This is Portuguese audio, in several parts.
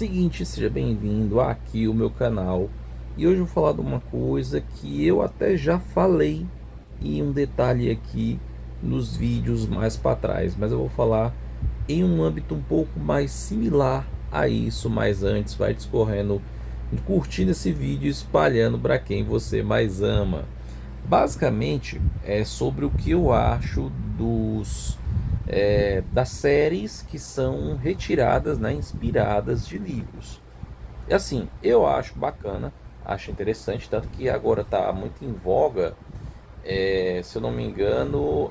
Seguinte, seja bem-vindo aqui ao meu canal. E hoje eu vou falar de uma coisa que eu até já falei em um detalhe aqui nos vídeos mais para trás, mas eu vou falar em um âmbito um pouco mais similar a isso, mas antes vai discorrendo, curtindo esse vídeo e espalhando para quem você mais ama. Basicamente é sobre o que eu acho das séries que são retiradas, né, inspiradas de livros. E assim, eu acho bacana, acho interessante, tanto que agora está muito em voga, se eu não me engano,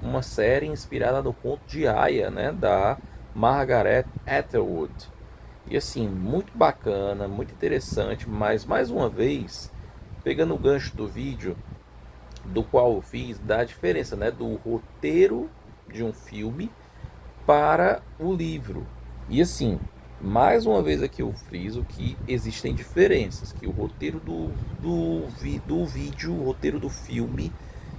uma série inspirada no conto de Aya, né, da Margaret Atwood. E assim, muito bacana, muito interessante, mas mais uma vez, pegando o gancho do vídeo, do qual eu fiz, da diferença, né, do roteiro de um filme para o livro. E assim, mais uma vez aqui eu friso que existem diferenças, que o roteiro do vídeo, o roteiro do filme,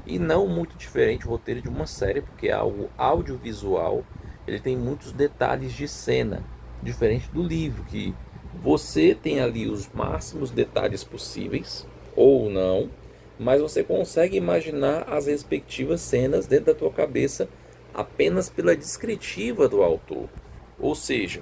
e não muito diferente o roteiro de uma série, porque é algo audiovisual, ele tem muitos detalhes de cena, diferente do livro, que você tem ali os máximos detalhes possíveis, ou não, mas você consegue imaginar as respectivas cenas dentro da tua cabeça apenas pela descritiva do autor. Ou seja,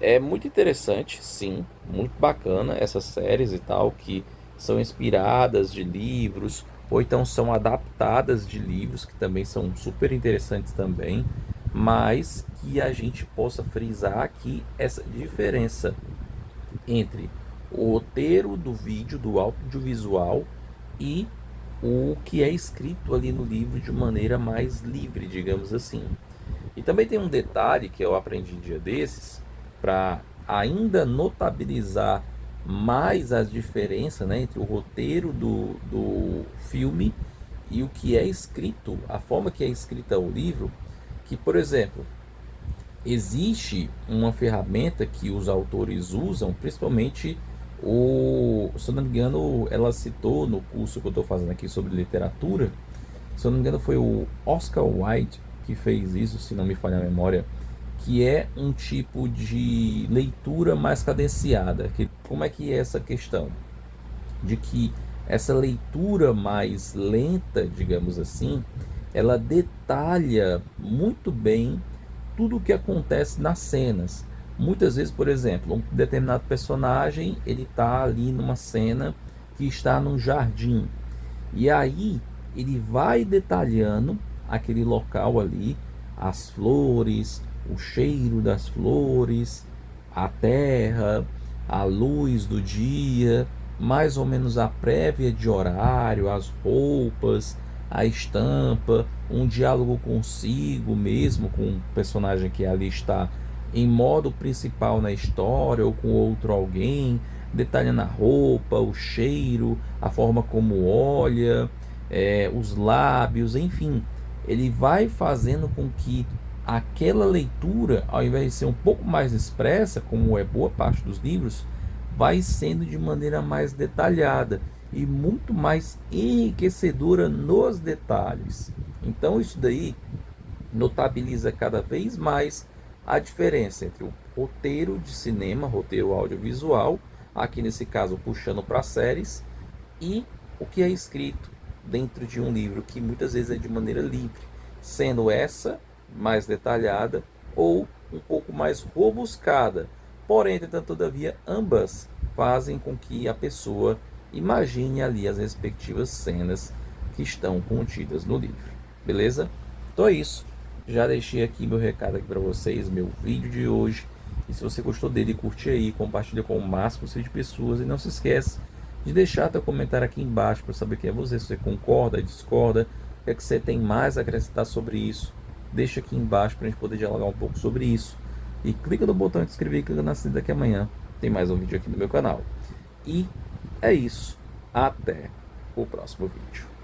é muito interessante, sim, muito bacana essas séries e tal que são inspiradas de livros ou então são adaptadas de livros que também são super interessantes também, mas que a gente possa frisar aqui essa diferença entre o roteiro do vídeo, do audiovisual e o que é escrito ali no livro de maneira mais livre, digamos assim. E também tem um detalhe que eu aprendi um dia desses, para ainda notabilizar mais as diferenças, né, entre o roteiro do filme e o que é escrito, a forma que é escrita o livro, que, por exemplo, existe uma ferramenta que os autores usam, principalmente se eu não me engano, ela citou no curso que eu estou fazendo aqui sobre literatura, se eu não me engano foi o Oscar Wilde que fez isso, se não me falha a memória, que é um tipo de leitura mais cadenciada. Como é que é essa questão? De que essa leitura mais lenta, digamos assim, ela detalha muito bem tudo o que acontece nas cenas. Muitas vezes, por exemplo, um determinado personagem ele está ali numa cena que está num jardim e aí ele vai detalhando aquele local ali, as flores, o cheiro das flores, a terra, a luz do dia, mais ou menos a prévia de horário, as roupas, a estampa, um diálogo consigo mesmo, com o personagem que ali está em modo principal na história ou com outro alguém, detalhando a roupa, o cheiro, a forma como olha, os lábios, enfim, ele vai fazendo com que aquela leitura, ao invés de ser um pouco mais expressa, como é boa parte dos livros, vai sendo de maneira mais detalhada e muito mais enriquecedora nos detalhes. Então isso daí notabiliza cada vez mais a diferença entre o roteiro de cinema, roteiro audiovisual, aqui nesse caso puxando para séries, e o que é escrito dentro de um livro que muitas vezes é de maneira livre, sendo essa mais detalhada ou um pouco mais robuscada. Porém, entretanto, todavia, ambas fazem com que a pessoa imagine ali as respectivas cenas que estão contidas no livro. Beleza? Então é isso. Já deixei aqui meu recado aqui para vocês, meu vídeo de hoje. E se você gostou dele, curte aí, compartilha com o máximo de pessoas. E não se esquece de deixar teu comentário aqui embaixo para saber quem é você, se você concorda, discorda, o que é que você tem mais a acrescentar sobre isso. Deixa aqui embaixo para a gente poder dialogar um pouco sobre isso. E clica no botão de inscrever e clica na sininho que amanhã tem mais um vídeo aqui no meu canal. E é isso. Até o próximo vídeo.